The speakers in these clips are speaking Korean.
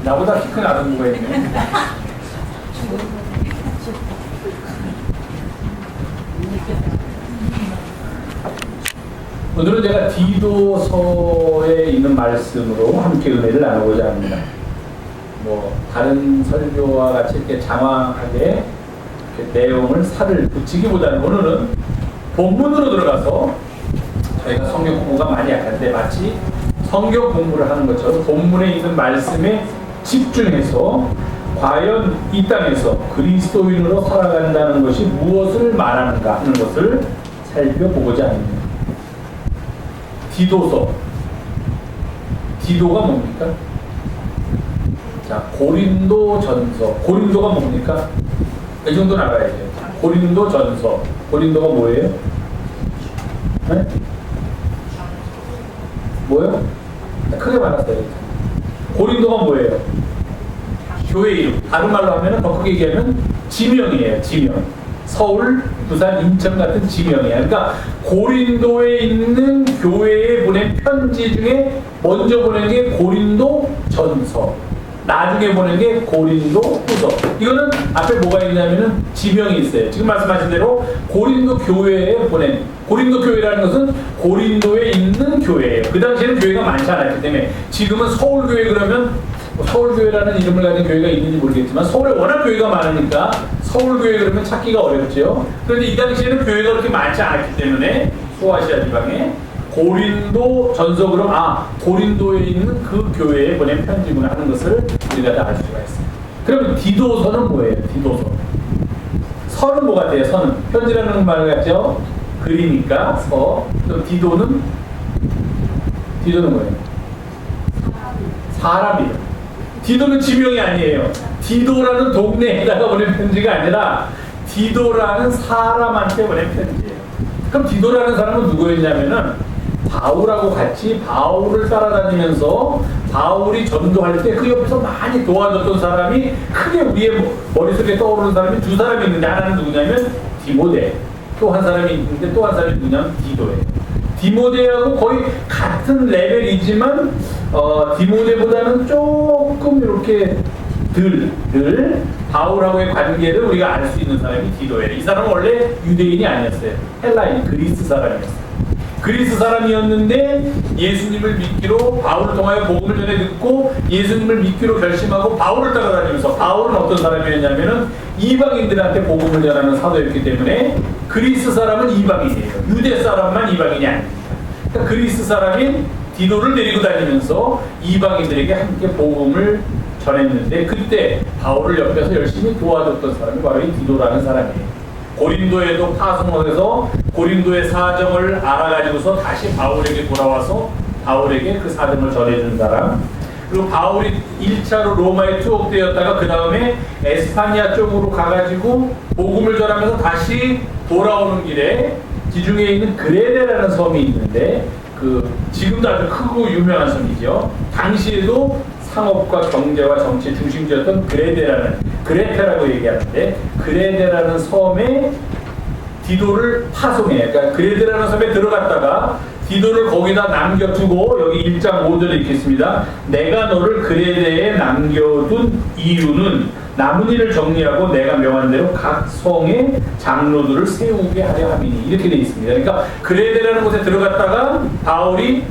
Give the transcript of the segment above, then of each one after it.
나보다 키 큰 아동부가 있네. 오늘은 제가 디도서에 있는 말씀으로 함께 은혜를 나누고자 합니다. 뭐 다른 설교와 같이 이렇게 장황하게 이렇게 내용을 살을 붙이기보다는 오늘은 본문으로 들어가서 저희가 성경 공부가 많이 약한데 마치 성경 공부를 하는 것처럼 본문에 있는 말씀에 집중해서 과연 이 땅에서 그리스도인으로 살아간다는 것이 무엇을 말하는가 하는 것을 살펴보고자 합니다. 디도서. 디도가 뭡니까? 자, 고린도 전서. 고린도가 뭡니까? 이 정도는 알아야 돼요. 고린도 전서. 고린도가 뭐예요? 네? 뭐예요? 크게 말했어요. 고린도가 뭐예요? 교회 이름. 다른 말로 하면 더 크게 얘기하면 지명이에요. 지명. 서울, 부산, 인천 같은 지명이에요. 그러니까 고린도에 있는 교회에 보낸 편지 중에 먼저 보낸 게 고린도 전서, 나중에 보낸 게 고린도 후서. 이거는 앞에 뭐가 있냐면은 지명이 있어요. 지금 말씀하신 대로 고린도 교회에 보낸, 고린도 교회라는 것은 고린도에 있는 교회예요. 그 당시에는 교회가 많지 않았기 때문에 지금은 서울교회 그러면 서울교회라는 이름을 가진 교회가 있는지 모르겠지만 서울에 워낙 교회가 많으니까 서울교회 그러면 찾기가 어렵죠. 그런데 이 당시에는 교회가 그렇게 많지 않았기 때문에 소아시아 지방에 고린도 전서 그럼 고린도에 있는 그 교회에 보낸 편지구나 하는 것을 우리가 다 알 수가 있어요. 그러면 디도서는 뭐예요? 디도서. 서는 뭐 같아요? 서는 편지라는 말 같죠? 글이니까 서. 그럼 디도는 뭐예요? 사람이에요. 디도는 지명이 아니에요. 디도라는 동네에다가 보낸 편지가 아니라 디도라는 사람한테 보낸 편지예요. 그럼 디도라는 사람은 누구였냐면은 바울하고 같이 바울을 따라다니면서 바울이 전도할 때 그 옆에서 많이 도와줬던 사람이 크게 우리의 머릿속에 떠오르는 사람이 두 사람이 있는데 하나는 누구냐면 디모데, 또 한 사람이 있는데 또 한 사람이 누구냐면 디도예요. 디모데하고 거의 같은 레벨이지만 디모데보다는 조금 이렇게 덜 바울하고의 관계를 우리가 알 수 있는 사람이 디도예요. 이 사람은 원래 유대인이 아니었어요. 헬라인, 그리스 사람이었어요. 그리스 사람이었는데 예수님을 믿기로 바울을 통하여 복음을 전해 듣고 예수님을 믿기로 결심하고 바울을 따라다니면서, 바울은 어떤 사람이었냐면은 이방인들한테 복음을 전하는 사도였기 때문에 그리스 사람은 이방인이에요. 유대 사람만 이방인이 아닙니다. 그러니까 그리스 사람인 디도를 데리고 다니면서 이방인들에게 함께 복음을 전했는데 그때 바울을 옆에서 열심히 도와줬던 사람이 바로 이 디도라는 사람이에요. 고린도에도 파송을 해서 고린도의 사정을 알아가지고서 다시 바울에게 돌아와서 바울에게 그 사정을 전해준 사람. 그리고 바울이 1차로 로마에 투옥되었다가 그 다음에 에스파니아 쪽으로 가가지고 복음을 전하면서 다시 돌아오는 길에 지중해에 있는 그레네라는 섬이 있는데 지금도 아주 크고 유명한 섬이죠. 당시에도 상업과 경제와 정치의 중심지였던 그레테라고 얘기하는데 그레네라는 섬에 디도를 파송해. 그러니까 그레네라는 섬에 들어갔다가 디도를 거기다 남겨두고 여기 1장 5절에 읽겠습니다. 내가 너를 그레네에 남겨둔 이유는 남은 일을 정리하고 내가 명한 대로 각 성의 장로들을 세우게 하려 함이니 이렇게 되어 있습니다. 그러니까 그레네라는 곳에 들어갔다가 바울이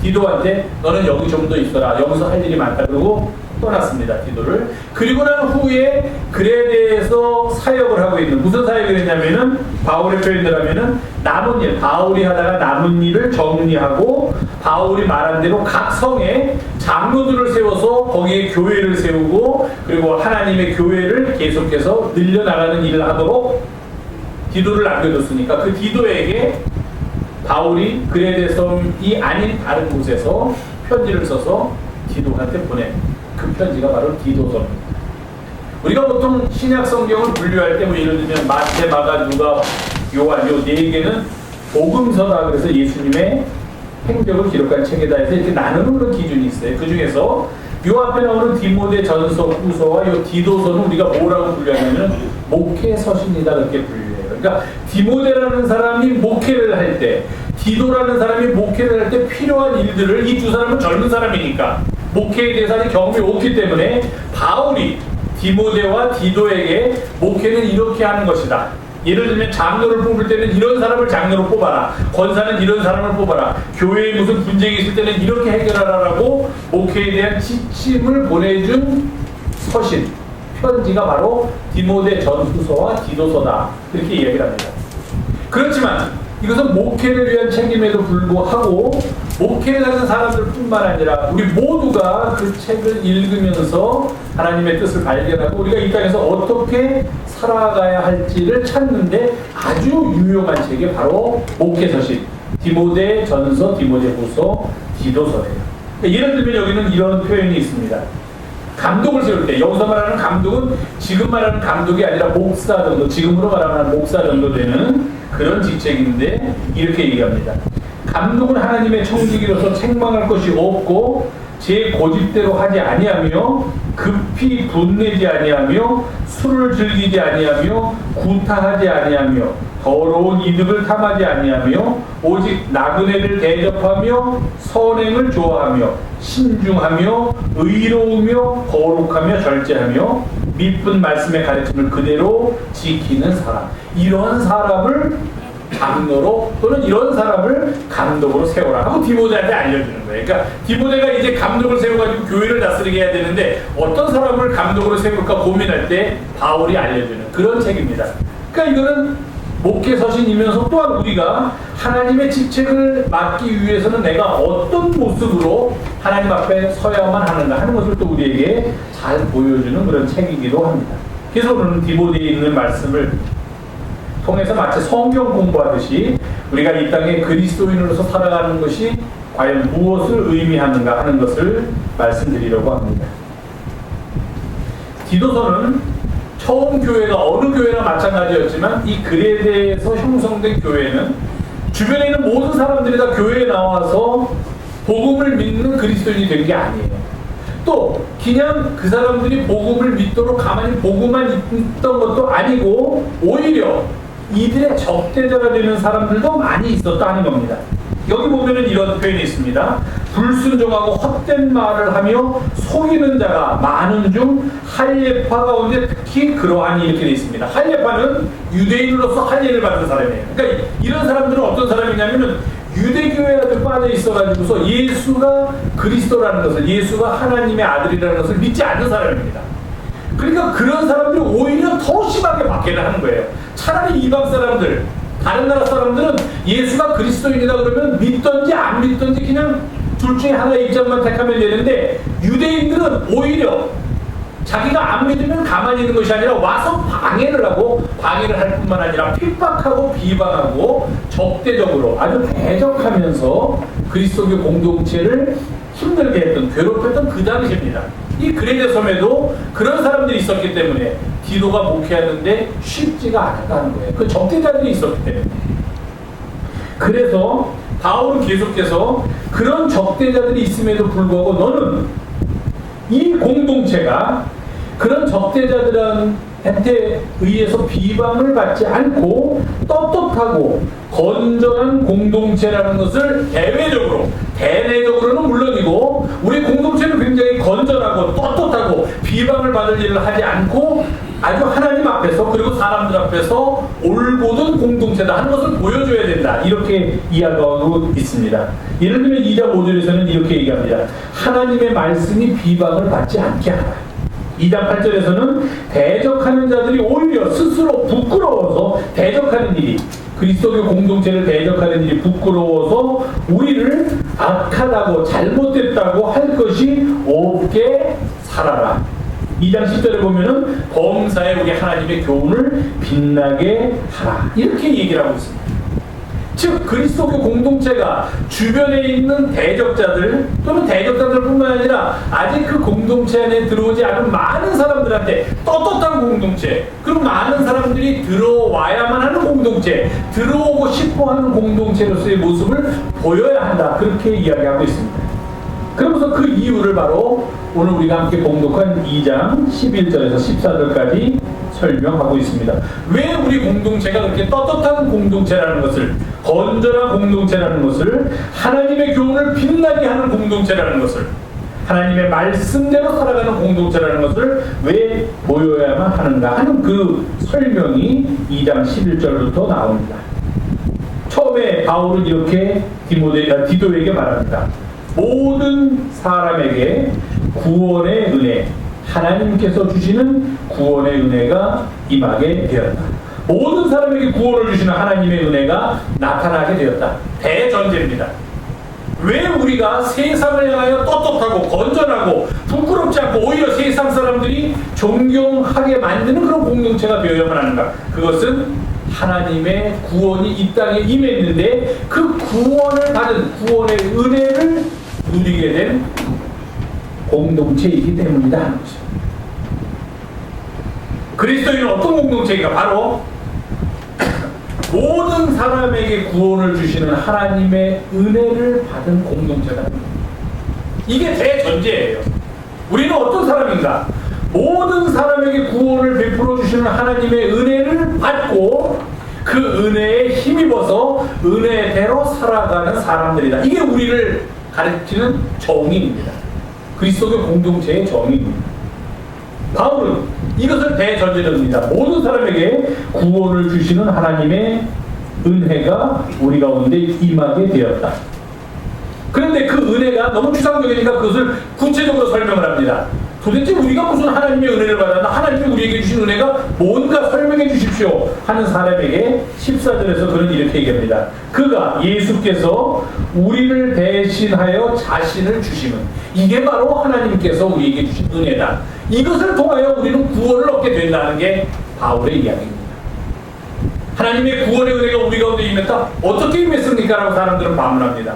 디도한테 너는 여기 좀 더 있어라. 여기서 할 일이 많다. 그러고 떠났습니다. 디도를. 그리고 난 후에 그레네에서 사역을 하고 있는, 무슨 사역을 했냐면은 바울의 표현대로 하면은 남은 일, 바울이 하다가 남은 일을 정리하고 바울이 말한 대로 각 성에 장로들을 세워서 거기에 교회를 세우고 그리고 하나님의 교회를 계속해서 늘려나가는 일을 하도록 디도를 남겨뒀으니까 그 디도에게 바울이 그레네 섬이 아닌 다른 곳에서 편지를 써서 디도한테 보낸 그 편지가 바로 디도서입니다. 우리가 보통 신약 성경을 분류할 때 뭐 예를 들면 마태, 마가, 누가, 요한 요 네 개는 복음서다 그래서 예수님의 행적을 기록한 책이다 해서 이렇게 나누는 그런 기준이 있어요. 그 중에서 요 앞에 나오는 디모데 전서, 후서와 요 디도서는 우리가 뭐라고 분류하냐면 목회 서신이다 그렇게 분류해요. 그러니까 디모데라는 사람이 목회를 할 때, 디도라는 사람이 목회를 할 때 필요한 일들을 이 두 사람은 젊은 사람이니까 목회에 대해서 아직 경험이 없기 때문에 바울이 디모데와 디도에게 목회는 이렇게 하는 것이다. 예를 들면 장로를 뽑을 때는 이런 사람을 장로로 뽑아라. 권사는 이런 사람을 뽑아라. 교회에 무슨 분쟁이 있을 때는 이렇게 해결하라라고 목회에 대한 지침을 보내준 서신, 편지가 바로 디모데 전후서와 디도서다. 이렇게 이야기를 합니다. 그렇지만 이것은 목회를 위한 책임에도 불구하고 목회를 하는 사람들 뿐만 아니라 우리 모두가 그 책을 읽으면서 하나님의 뜻을 발견하고 우리가 이 땅에서 어떻게 살아가야 할지를 찾는데 아주 유용한 책이 바로 목회서신 디모데 전서, 디모데 후서, 디도서예요. 예를 들면 여기는 이런 표현이 있습니다. 감독을 세울 때, 여기서 말하는 감독은 지금 말하는 감독이 아니라 목사 정도, 지금으로 말하는 목사 정도 되는 그런 직책인데 이렇게 얘기합니다. 감독은 하나님의 청지기로서 책망할 것이 없고 제 고집대로 하지 아니하며 급히 분내지 아니하며 술을 즐기지 아니하며 구타하지 아니하며 더러운 이득을 탐하지 아니하며 오직 나그네를 대접하며 선행을 좋아하며 신중하며 의로우며 거룩하며 절제하며 믿은 말씀의 가르침을 그대로 지키는 사람, 이런 사람을 장로로 또는 이런 사람을 감독으로 세워라 하고 디모데한테 알려주는 거예요. 그러니까 디모데가 이제 감독을 세워가지고 교회를 다스리게 해야 되는데 어떤 사람을 감독으로 세울까 고민할 때 바울이 알려주는 그런 책입니다. 그러니까 이거는 목회 서신이면서 또한 우리가 하나님의 직책을 맡기 위해서는 내가 어떤 모습으로 하나님 앞에 서야만 하는가 하는 것을 또 우리에게 잘 보여주는 그런 책이기도 합니다. 그래서 오늘은 디모데에 있는 말씀을 통해서 마치 성경 공부하듯이 우리가 이 땅에 그리스도인으로서 살아가는 것이 과연 무엇을 의미하는가 하는 것을 말씀드리려고 합니다. 디도서는 처음 교회가 어느 교회나 마찬가지였지만 이 그레데에서 형성된 교회는 주변에 있는 모든 사람들이 다 교회에 나와서 복음을 믿는 그리스도인이 된 게 아니에요. 또 그냥 그 사람들이 복음을 믿도록 가만히 보고만 있던 것도 아니고 오히려 이들의 적대자가 되는 사람들도 많이 있었다 하는 겁니다. 여기 보면은 이런 표현이 있습니다. 불순종하고 헛된 말을 하며 속이는 자가 많은 중 할례파 가운데 특히 그러하니 이렇게 되어 있습니다. 할례파는 유대인으로서 할례를 받은 사람이에요. 그러니까 이런 사람들은 어떤 사람이냐면은 유대교회에 아주 빠져 있어가지고서 예수가 그리스도라는 것을, 예수가 하나님의 아들이라는 것을 믿지 않는 사람입니다. 그러니까 그런 사람들이 오히려 더 심하게 박해를 하는 거예요. 차라리 이방 사람들, 다른 나라 사람들은 예수가 그리스도인이다 그러면 믿던지 안 믿던지 그냥 둘 중에 하나의 입장만 택하면 되는데 유대인들은 오히려 자기가 안 믿으면 가만히 있는 것이 아니라 와서 방해를 하고 방해를 할 뿐만 아니라 핍박하고 비방하고 적대적으로 아주 대적하면서 그리스도교 공동체를 힘들게 했던, 괴롭혔던 그 당시입니다. 이 그레데 섬에도 그런 사람들이 있었기 때문에 디도가 목회하는데 쉽지가 않았다는 거예요. 그 적대자들이 있었기 때문에. 그래서 바울은 계속해서 그런 적대자들이 있음에도 불구하고 너는 이 공동체가 그런 적대자들한테 의해서 비방을 받지 않고 떳떳하고 건전한 공동체라는 것을 대외적으로, 대내적으로는 물론이고 우리 공동체는 굉장히 건전하고 떳떳하고 비방을 받을 일을 하지 않고 아주 하나님 앞에서 그리고 사람들 앞에서 올곧은 공동체다 하는 것을 보여줘야 된다. 이렇게 이야기하고 있습니다. 예를 들면 2장 5절에서는 이렇게 얘기합니다. 하나님의 말씀이 비방을 받지 않게 하라. 2장 8절에서는 대적하는 자들이 오히려 스스로 부끄러워서 대적하는 일이, 그리스도교 공동체를 대적하는 일이 부끄러워서 우리를 악하다고 잘못됐다고 할 것이 없게 살아라. 2장 10절에 보면은 범사에 우리 하나님의 교훈을 빛나게 하라. 이렇게 얘기를 하고 있습니다. 즉 그리스도교 공동체가 주변에 있는 대적자들 또는 대적자들뿐만 아니라 아직 그 공동체 안에 들어오지 않은 많은 사람들한테 떳떳한 공동체, 그리고 많은 사람들이 들어와야만 하는 공동체, 들어오고 싶어하는 공동체로서의 모습을 보여야 한다. 그렇게 이야기하고 있습니다. 그러면서 그 이유를 바로 오늘 우리가 함께 봉독한 2장 11절에서 14절까지 설명하고 있습니다. 왜 우리 공동체가 그렇게 떳떳한 공동체라는 것을, 건전한 공동체라는 것을, 하나님의 교훈을 빛나게 하는 공동체라는 것을, 하나님의 말씀대로 살아가는 공동체라는 것을 왜 모여야만 하는가 하는 그 설명이 2장 11절부터 나옵니다. 처음에 바울은 이렇게 디도에게 말합니다. 모든 사람에게 구원의 은혜, 하나님께서 주시는 구원의 은혜가 임하게 되었다. 모든 사람에게 구원을 주시는 하나님의 은혜가 나타나게 되었다. 대전제입니다. 왜 우리가 세상을 향하여 떳떳하고 건전하고 부끄럽지 않고 오히려 세상 사람들이 존경하게 만드는 그런 공동체가 되어야만 하는가? 그것은 하나님의 구원이 이 땅에 임했는데 그 구원을 받은 구원의 은혜를 누리게 된 공동체이기 때문이다 하는 것이죠. 그리스도인은 어떤 공동체인가? 바로 모든 사람에게 구원을 주시는 하나님의 은혜를 받은 공동체다. 이게 대전제예요. 우리는 어떤 사람인가? 모든 사람에게 구원을 베풀어 주시는 하나님의 은혜를 받고 그 은혜에 힘입어서 은혜대로 살아가는 사람들이다. 이게 우리를 가르치는 정의입니다. 그리스도교 공동체의 정의입니다. 바울은 이것을 대전제합니다. 모든 사람에게 구원을 주시는 하나님의 은혜가 우리 가운데 임하게 되었다. 그런데 그 은혜가 너무 추상적이니까 그것을 구체적으로 설명을 합니다. 도대체 우리가 무슨 하나님의 은혜를 받았나? 하나님이 우리에게 주신 은혜가 뭔가 설명해 주십시오 하는 사람에게 14절에서 그는 이렇게 얘기합니다. 그가 예수께서 우리를 대신하여 자신을 주심은 이게 바로 하나님께서 우리에게 주신 은혜다. 이것을 통하여 우리는 구원을 얻게 된다는 게 바울의 이야기입니다. 하나님의 구원의 은혜가 우리 가운데 임했다? 어떻게 임했습니까? 라고 사람들은 반문합니다.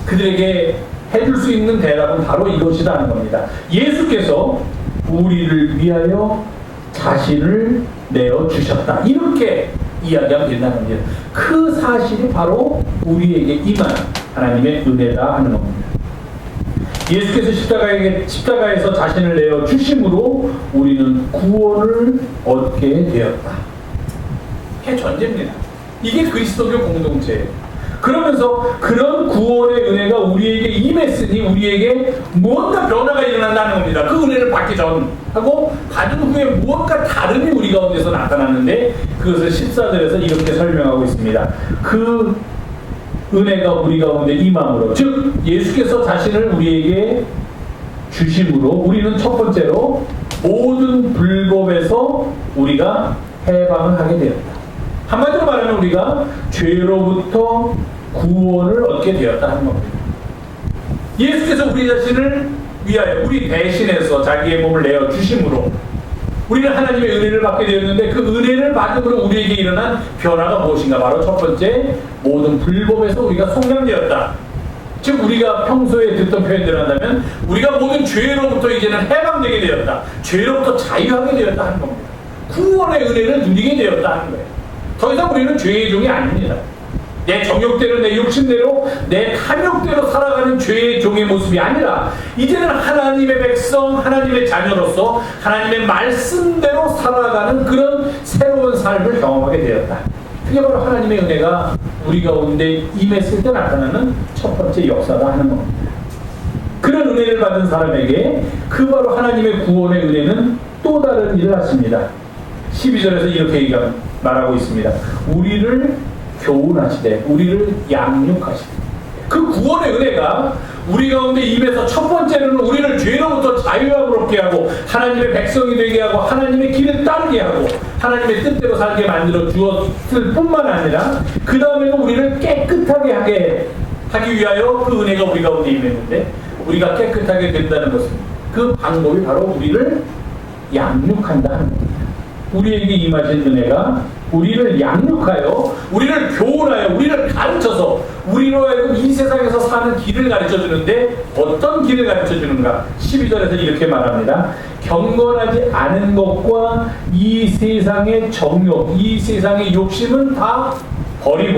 그들에게 해줄 수 있는 대답은 바로 이것이라는 겁니다. 예수께서 우리를 위하여 자신을 내어주셨다. 이렇게 이야기하면 된다는 겁니다. 그 사실이 바로 우리에게 임한 하나님의 은혜다 하는 겁니다. 예수께서 십자가에서 자신을 내어주심으로 우리는 구원을 얻게 되었다. 이게 전제입니다. 이게 그리스도교 공동체예요. 그러면서 그런 구원의 은혜가 우리에게 임했으니 우리에게 무언가 변화가 일어난다는 겁니다. 그 은혜를 받기 전하고 받은 후에 무언가 다름이 우리 가운데서 나타났는데 그것을 14절에서 이렇게 설명하고 있습니다. 그 은혜가 우리 가운데 임함으로, 즉 예수께서 자신을 우리에게 주심으로 우리는 첫 번째로 모든 불법에서 우리가 해방을 하게 되었다. 한마디로 말하면 우리가 죄로부터 구원을 얻게 되었다 하는 겁니다. 예수께서 우리 자신을 위하여 우리 대신해서 자기의 몸을 내어 주심으로 우리는 하나님의 은혜를 받게 되었는데 그 은혜를 받음으로 우리에게 일어난 변화가 무엇인가? 바로 첫 번째, 모든 불법에서 우리가 속량되었다. 즉 우리가 평소에 듣던 표현대로 한다면 우리가 모든 죄로부터 이제는 해방되게 되었다. 죄로부터 자유하게 되었다 하는 겁니다. 구원의 은혜를 누리게 되었다 하는 거예요. 더 이상 우리는 죄의 종이 아닙니다. 내 정욕대로, 내 욕심대로, 내 탐욕대로 살아가는 죄의 종의 모습이 아니라 이제는 하나님의 백성, 하나님의 자녀로서 하나님의 말씀대로 살아가는 그런 새로운 삶을 경험하게 되었다. 그게 바로 하나님의 은혜가 우리 가운데 임했을 때 나타나는 첫 번째 역사다 하는 겁니다. 그런 은혜를 받은 사람에게 그 바로 하나님의 구원의 은혜는 또 다른 일을 하십니다. 12절에서 이렇게 말하고 있습니다. 우리를 교훈하시되 우리를 양육하시되 그 구원의 은혜가 우리 가운데 임해서 첫 번째로는 우리를 죄로부터 자유하게 하고 하나님의 백성이 되게 하고 하나님의 길을 따르게 하고 하나님의 뜻대로 살게 만들어 주었을 뿐만 아니라 그 다음에는 우리를 깨끗하게 하기 위하여 그 은혜가 우리 가운데 임했는데 우리가 깨끗하게 된다는 것은 그 방법이 바로 우리를 양육한다는 겁니다. 우리에게 임하신 은혜가 우리를 양육하여 우리를 교훈하여 우리를 가르쳐서 우리로 하여금 이 세상에서 사는 길을 가르쳐주는데 어떤 길을 가르쳐주는가? 12절에서 이렇게 말합니다. 경건하지 않은 것과 이 세상의 정욕, 이 세상의 욕심은 다 버릴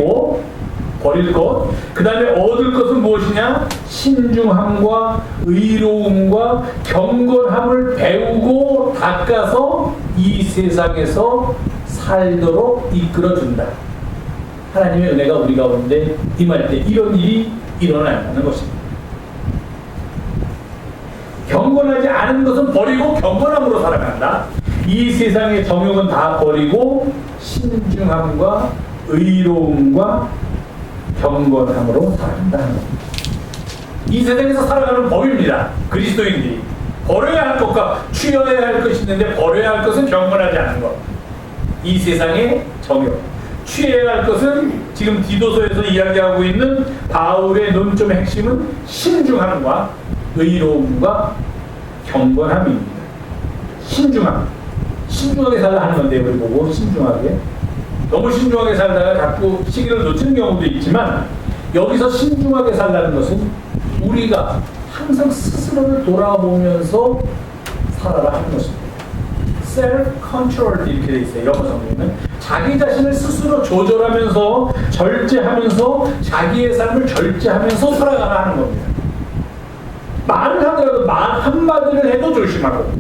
것, 그 다음에 얻을 것은 무엇이냐? 신중함과 의로움과 경건함을 배우고 닦아서 이 세상에서 살도록 이끌어준다. 하나님의 은혜가 우리 가운데 임할 때 이런 일이 일어난다는 것입니다. 경건하지 않은 것은 버리고 경건함으로 살아간다. 이 세상의 정욕은 다 버리고 신중함과 의로움과 경건함으로 살아간다는 겁니다. 이 세상에서 살아가는 법입니다. 그리스도인들이 버려야 할 것과 취해야 할 것이 있는데 버려야 할 것은 경건하지 않은 것. 이 세상의 정욕. 취해야 할 것은 지금 디도서에서 이야기하고 있는 바울의 논점의 핵심은 신중함과 의로움과 경건함입니다. 신중함. 신중하게 살라 하는 건데 우리 보고 신중하게. 너무 신중하게 살다가 자꾸 시기를 놓치는 경우도 있지만 여기서 신중하게 살라는 것은 우리가 항상 스스로를 돌아보면서 살아라 하는 것입니다. self-controlled 이렇게 돼 있어요. 영어 성경에는 자기 자신을 스스로 조절하면서 절제하면서 자기의 삶을 절제하면서 살아가라 하는 겁니다. 말을 하더라도 말 한마디를 해도 조심하고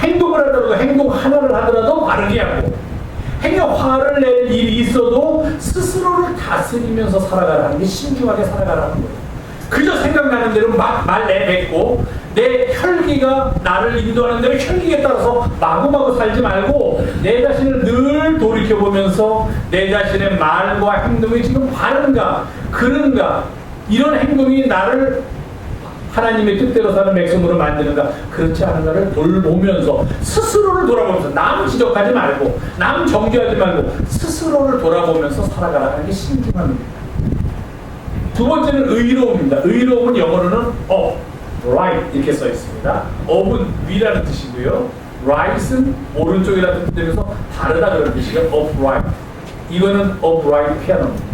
행동을 하더라도 행동 하나를 하더라도 바르게 하고 행여 화를 낼 일이 있어도 스스로를 다스리면서 살아가라는 게 신중하게 살아가라는 거예요. 그저 생각나는 대로 막 말 내뱉고 내 혈기가 나를 인도하는 대로 혈기에 따라서 마구마구 살지 말고 내 자신을 늘 돌이켜보면서 내 자신의 말과 행동이 지금 바른가 그른가 이런 행동이 나를 하나님의 뜻대로 사는 백성으로 만드는가 그렇지 않은가를 돌보면서 스스로를 돌아보면서 남 지적하지 말고 남 정죄하지 말고 스스로를 돌아보면서 살아가라는 게 신중함입니다. 두 번째는 의로움입니다. 의로움은 영어로는 right 이렇게 써 있습니다. up은 위라는 뜻이고요. right은 오른쪽이라는 뜻이면서 다르다 그런 뜻이에요. upright. 이거는 upright 피아노입니다.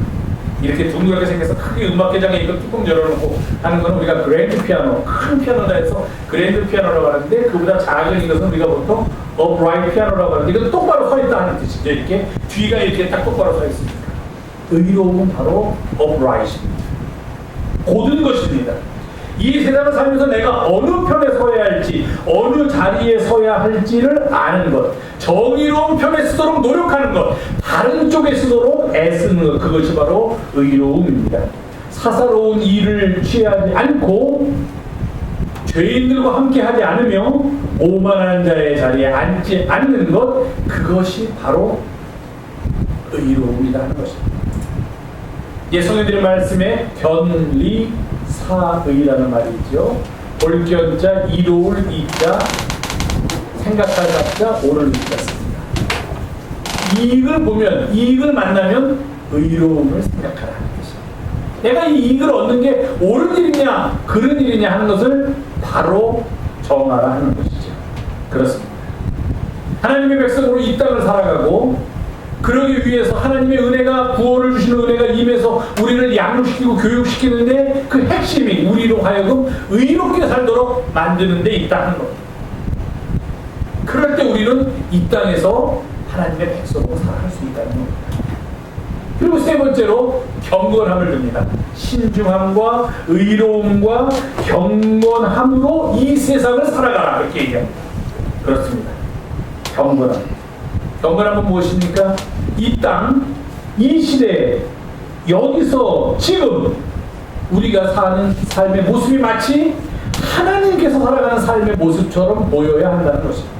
이렇게 둥그렇게 생겨서 크게 음악회장에 이거 뚜껑 열어놓고 하는 거는 우리가 그랜드 피아노, 큰 피아노다 해서 그랜드 피아노라고 하는데 그보다 작은 이것은 우리가 보통 upright 피아노라고 하는데 이건 똑바로 서 있다 하는 뜻이죠. 이렇게 뒤가 이렇게 딱 똑바로 서 있으니까. 의로움은 바로 upright입니다. 고든 것입니다. 이 세상을 살면서 내가 어느 편에 서야 할지 어느 자리에 서야 할지를 아는 것, 정의로운 편에 서도록 노력하는 것, 다른 쪽에 서도록 애쓰는 것, 그것이 바로 의로움입니다. 사사로운 일을 취하지 않고 죄인들과 함께하지 않으며 오만한 자의 자리에 앉지 않는 것, 그것이 바로 의로움이라는 것입니다. 성경들의 말씀에 견리사의라는 말이 있죠. 볼견자 이로울 이자 생각할 자자 옳을 이자습니다. 이익을 보면 이익을 만나면 의로움을 생각하라 하는 것입니다. 내가 이 이익을 얻는 게 옳은 일이냐 그른 일이냐 하는 것을 바로 정하라 하는 것이죠. 그렇습니다. 하나님의 백성으로 이 땅을 살아가고 그러기 위해서 하나님의 은혜가 구원을 주시는 은혜가 임해서 우리를 양육시키고 교육시키는데 그 핵심이 우리로 하여금 의롭게 살도록 만드는 데 있다는 겁니다. 그럴 때 우리는 이 땅에서 하나님의 백성으로 살아갈 수 있다는 겁니다. 그리고 세 번째로 경건함을 듭니다. 신중함과 의로움과 경건함으로 이 세상을 살아가라 그렇게 얘기합니다. 그렇습니다. 경건함. 경건함은 무엇입니까? 이 땅, 이 시대에 여기서 지금 우리가 사는 삶의 모습이 마치 하나님께서 살아가는 삶의 모습처럼 보여야 한다는 것입니다.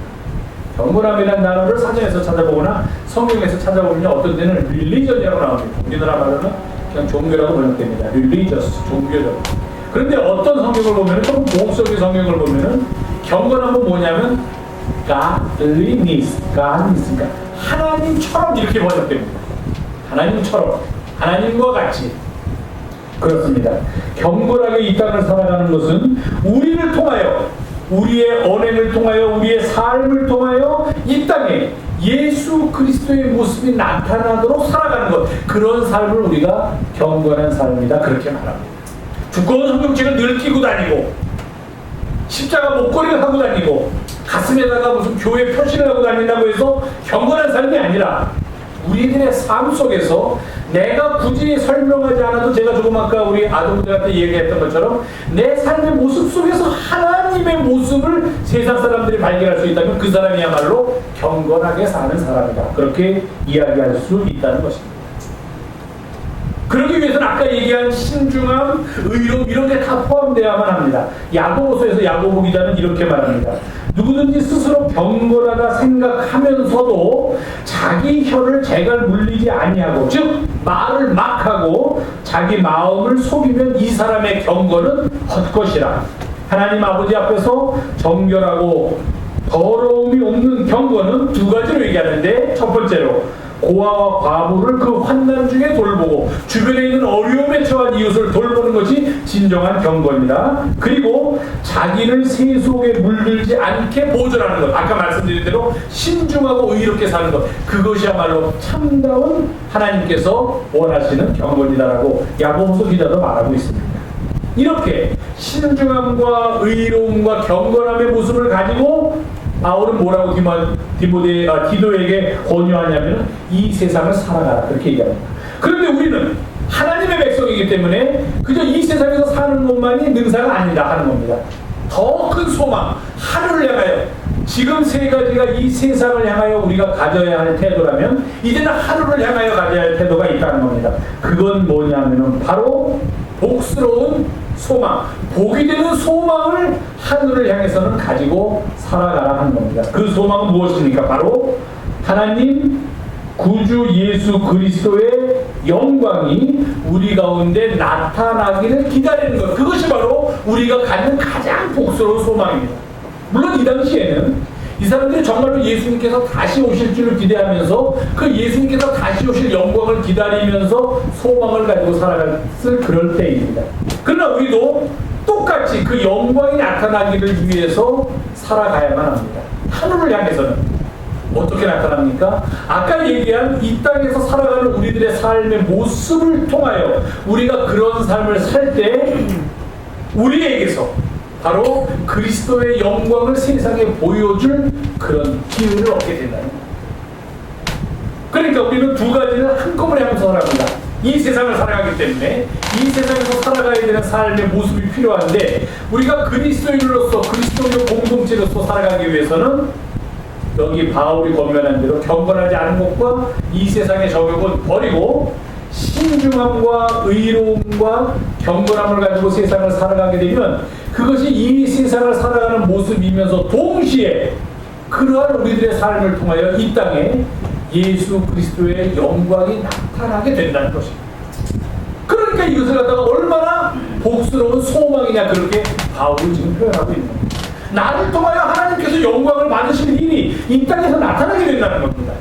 경건함이라는 단어를 사전에서 찾아보거나 성경에서 찾아보면 어떤 때는 religion이라고 나옵니다. 우리나라 말로는 그냥 종교라고 번역됩니다. religious, 종교적. 그런데 어떤 성경을 보면 조금 보수적인 성경을 보면은 경건함은 뭐냐면 godliness, 그러니까 하나님처럼 이렇게 번역됩니다. 하나님처럼, 하나님과 같이. 그렇습니다. 경건하게 이 땅을 살아가는 것은 우리를 통하여, 우리의 언행을 통하여, 우리의 삶을 통하여 이 땅에 예수 그리스도의 모습이 나타나도록 살아가는 것, 그런 삶을 우리가 경건한 삶이다 그렇게 말합니다. 두꺼운 성경책을 늘 끼고 다니고 십자가 목걸이를 하고 다니고 가슴에다가 무슨 교회 표시를 하고 다닌다고 해서 경건한 삶이 아니라 우리들의 삶 속에서 내가 굳이 설명하지 않아도 제가 조금 아까 우리 아동들한테 얘기했던 것처럼 내 삶의 모습 속에서 하나님의 모습을 세상 사람들이 발견할 수 있다면 그 사람이야말로 경건하게 사는 사람이다. 그렇게 이야기할 수 있다는 것입니다. 그러기 위해서는 아까 얘기한 신중함, 의로움 이런 게 다 포함되어야만 합니다. 야고보서에서 야고보 기자는 이렇게 말합니다. 누구든지 스스로 경건하다 생각하면서도 자기 혀를 재갈 물리지 아니하고, 즉 말을 막 하고 자기 마음을 속이면 이 사람의 경건은 헛것이라. 하나님 아버지 앞에서 정결하고 더러움이 없는 경건은 두 가지로 얘기하는데, 첫 번째로 고아와 과부를 그 환난 중에 돌보고 주변에 있는 어려움에 처한 이웃을 돌보는 것이 진정한 경건이다. 그리고 자기를 세속에 물들지 않게 보존하는 것, 아까 말씀드린 대로 신중하고 의롭게 사는 것, 그것이야말로 참다운 하나님께서 원하시는 경건이다라고 야고보서 기자도 말하고 있습니다. 이렇게 신중함과 의로움과 경건함의 모습을 가지고 바울은 뭐라고 디도에게 권유하냐면 이 세상을 살아가라, 그렇게 얘기합니다. 그런데 우리는 하나님의 백성이기 때문에 그저 이 세상에서 사는 것만이 능사가 아니다 하는 겁니다. 더 큰 소망, 하늘을 향하여, 지금 세 가지가 이 세상을 향하여 우리가 가져야 할 태도라면 이제는 하늘을 향하여 가져야 할 태도가 있다는 겁니다. 그건 뭐냐면은 바로 복스러운 소망, 복이 되는 소망을 하늘을 향해서는 가지고 살아가라 하는 겁니다. 그 소망은 무엇입니까? 바로 하나님 구주 예수 그리스도의 영광이 우리 가운데 나타나기를 기다리는 것, 그것이 바로 우리가 갖는 가장 복스러운 소망입니다. 물론 이 당시에는 이 사람들이 정말로 예수님께서 다시 오실 줄을 기대하면서 그 예수님께서 다시 오실 영광을 기다리면서 소망을 가지고 살아갔을 그럴 때입니다. 그러나 우리도 똑같이 그 영광이 나타나기를 위해서 살아가야만 합니다. 하늘을 향해서는 어떻게 나타납니까? 아까 얘기한 이 땅에서 살아가는 우리들의 삶의 모습을 통하여 우리가 그런 삶을 살 때 우리에게서 바로 그리스도의 영광을 세상에 보여줄 그런 기회를 얻게 된다는 거예요. 그러니까 우리는 두 가지를 한꺼번에 하면서 살아갑니다. 이 세상을 살아가기 때문에 이 세상에서 살아가야 되는 삶의 모습이 필요한데, 우리가 그리스도인으로서 그리스도의 공동체로서 살아가기 위해서는 여기 바울이 권면한 대로 경건하지 않은 것과 이 세상의 정욕은 버리고 신중함과 의로움과 경건함을 가지고 세상을 살아가게 되면 그것이 이 세상을 살아가는 모습이면서 동시에 그러한 우리들의 삶을 통하여 이 땅에 예수 그리스도의 영광이 나타나게 된다는 것입니다. 그러니까 이것을 갖다가 얼마나 복스러운 소망이냐, 그렇게 바울이 지금 표현하고 있는 겁니다. 나를 통하여 하나님께서 영광을 받으시는 일이 이 땅에서 나타나게 된다는 겁니다.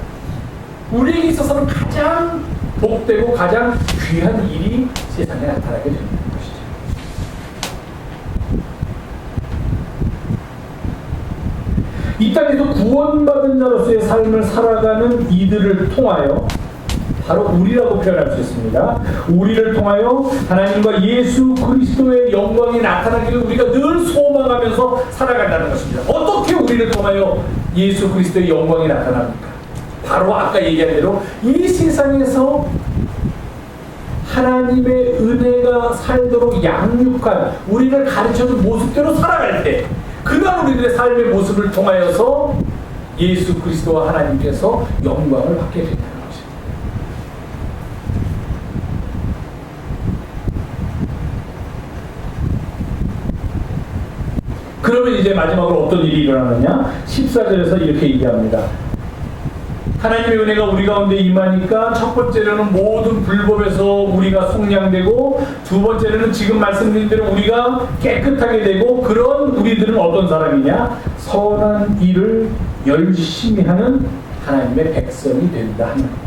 우리에게 있어서는 가장 복되고 가장 귀한 일이 세상에 나타나게 된다는 것이죠. 이 땅에서 구원받은 자로서의 삶을 살아가는 이들을 통하여 바로 우리라고 표현할 수 있습니다. 우리를 통하여 하나님과 예수 그리스도의 영광이 나타나기를 우리가 늘 소망하면서 살아간다는 것입니다. 어떻게 우리를 통하여 예수 그리스도의 영광이 나타납니까? 바로 아까 얘기한 대로 이 세상에서 하나님의 은혜가 살도록 양육한, 우리를 가르쳐준 모습대로 살아갈 때, 그날 우리들의 삶의 모습을 통하여서 예수 그리스도와 하나님께서 영광을 받게 된다는 것입니다. 그러면 이제 마지막으로 어떤 일이 일어나느냐? 14절에서 이렇게 얘기합니다. 하나님의 은혜가 우리 가운데 임하니까 첫 번째로는 모든 불법에서 우리가 속량되고, 두 번째로는 지금 말씀드린 대로 우리가 깨끗하게 되고, 그런 우리들은 어떤 사람이냐? 선한 일을 열심히 하는 하나님의 백성이 된다 하는 겁니다.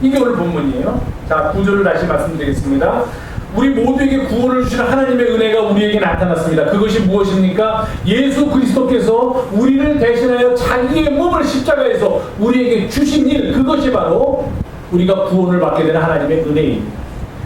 이게 오늘 본문이에요. 자, 9절을 다시 말씀드리겠습니다. 우리 모두에게 구원을 주시는 하나님의 은혜가 우리에게 나타났습니다. 그것이 무엇입니까? 예수 그리스도께서 우리를 대신하여 자기의 몸을 십자가에서 우리에게 주신 일, 그것이 바로 우리가 구원을 받게 되는 하나님의 은혜입니다.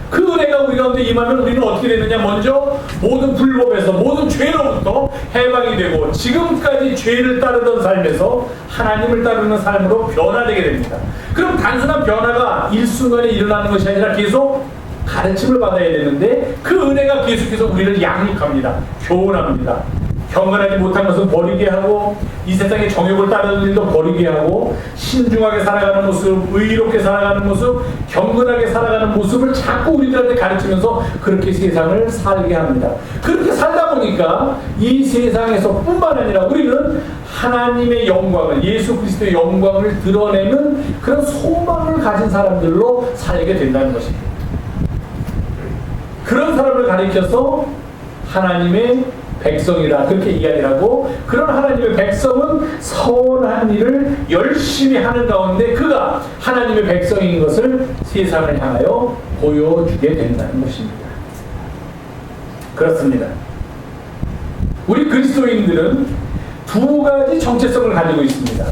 그 은혜가 우리 가운데 임하면 우리는 어떻게 되느냐? 먼저 모든 불법에서, 모든 죄로부터 해방이 되고, 지금까지 죄를 따르던 삶에서 하나님을 따르는 삶으로 변화되게 됩니다. 그럼 단순한 변화가 일순간에 일어나는 것이 아니라 계속 가르침을 받아야 되는데, 그 은혜가 계속해서 우리를 양육합니다. 교훈합니다. 경건하지 못한 것은 버리게 하고 이 세상의 정욕을 따르는 일도 버리게 하고 신중하게 살아가는 모습, 의롭게 살아가는 모습, 경건하게 살아가는 모습을 자꾸 우리들한테 가르치면서 그렇게 세상을 살게 합니다. 그렇게 살다 보니까 이 세상에서 뿐만 아니라 우리는 하나님의 영광을, 예수 그리스도의 영광을 드러내는 그런 소망을 가진 사람들로 살게 된다는 것입니다. 그런 사람을 가리켜서 하나님의 백성이라 그렇게 이야기를 하고, 그런 하나님의 백성은 선한 일을 열심히 하는 가운데 그가 하나님의 백성인 것을 세상을 향하여 보여주게 된다는 것입니다. 그렇습니다. 우리 그리스도인들은 두 가지 정체성을 가지고 있습니다.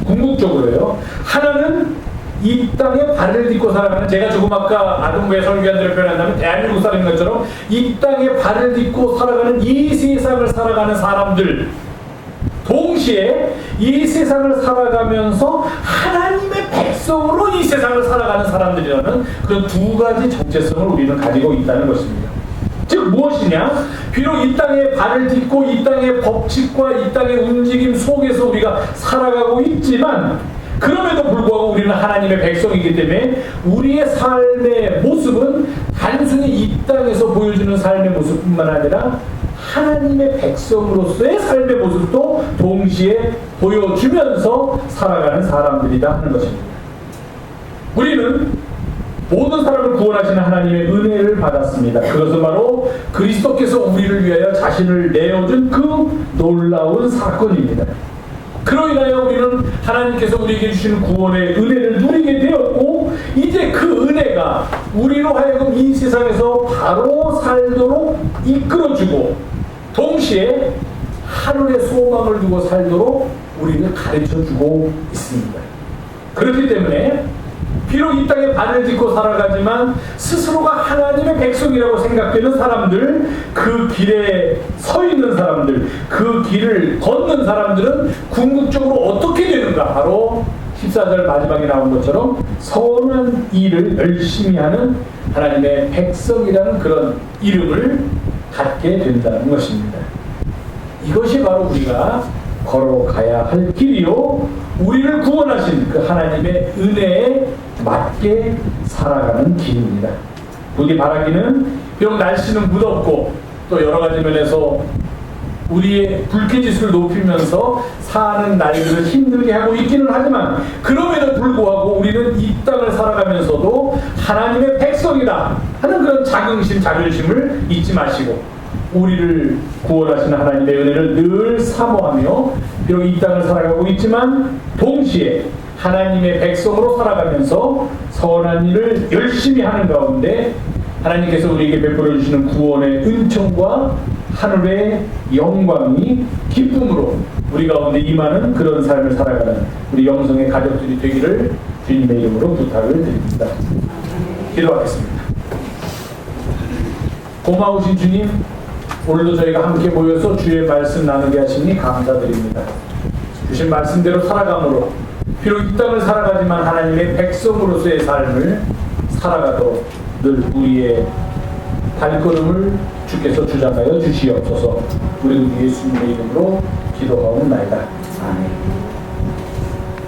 궁극적으로요. 하나는 이 땅에 발을 딛고 살아가는, 제가 조금 아까 아동부의 설교한 대로 표현한다면 대한민국 사람인 것처럼 이 땅에 발을 딛고 살아가는 이 세상을 살아가는 사람들, 동시에 이 세상을 살아가면서 하나님의 백성으로 이 세상을 살아가는 사람들이라는 그런 두 가지 정체성을 우리는 가지고 있다는 것입니다. 즉 무엇이냐? 비록 이 땅에 발을 딛고 이 땅의 법칙과 이 땅의 움직임 속에서 우리가 살아가고 있지만, 그럼에도 불구하고 우리는 하나님의 백성이기 때문에 우리의 삶의 모습은 단순히 이 땅에서 보여주는 삶의 모습뿐만 아니라 하나님의 백성으로서의 삶의 모습도 동시에 보여주면서 살아가는 사람들이다 하는 것입니다. 우리는 모든 사람을 구원하시는 하나님의 은혜를 받았습니다. 그것은 바로 그리스도께서 우리를 위하여 자신을 내어준 그 놀라운 사건입니다. 그로 인하여 우리는 하나님께서 우리에게 주시는 구원의 은혜를 누리게 되었고, 이제 그 은혜가 우리로 하여금 이 세상에서 바로 살도록 이끌어주고, 동시에 하늘의 소망을 두고 살도록 우리를 가르쳐주고 있습니다. 그렇기 때문에 비록 이 땅에 발을 딛고 살아가지만 스스로가 하나님의 백성이라고 생각되는 사람들, 그 길에 서 있는 사람들, 그 길을 걷는 사람들은 궁극적으로 어떻게 되는가? 바로 14절 마지막에 나온 것처럼 선한 일을 열심히 하는 하나님의 백성이라는 그런 이름을 갖게 된다는 것입니다. 이것이 바로 우리가 걸어가야 할 길이요, 우리를 구원하신 그 하나님의 은혜에 맞게 살아가는 길입니다. 우리 바라기는 비록 날씨는 무덥고 또 여러 가지 면에서 우리의 불쾌지수를 높이면서 사는 날들을 힘들게 하고 있기는 하지만, 그럼에도 불구하고 우리는 이 땅을 살아가면서도 하나님의 백성이다 하는 그런 자긍심, 자존심을 잊지 마시고 우리를 구원하시는 하나님의 은혜를 늘 사모하며, 비록 이 땅을 살아가고 있지만 동시에 하나님의 백성으로 살아가면서 선한 일을 열심히 하는 가운데 하나님께서 우리에게 베풀어 주시는 구원의 은총과 하늘의 영광이 기쁨으로 우리 가운데 임하는 그런 삶을 살아가는 우리 영성의 가족들이 되기를 주님의 이름으로 부탁을 드립니다. 기도하겠습니다. 고마우신 주님, 오늘도 저희가 함께 모여서 주의 말씀 나누게 하시니 감사드립니다. 주신 말씀대로 살아감으로 비록 이 땅을 살아가지만 하나님의 백성으로서의 삶을 살아가도록 늘 우리의 발걸음을 주께서 주장하여 주시옵소서. 우리 예수님의 이름으로 기도하옵나이다. 아멘.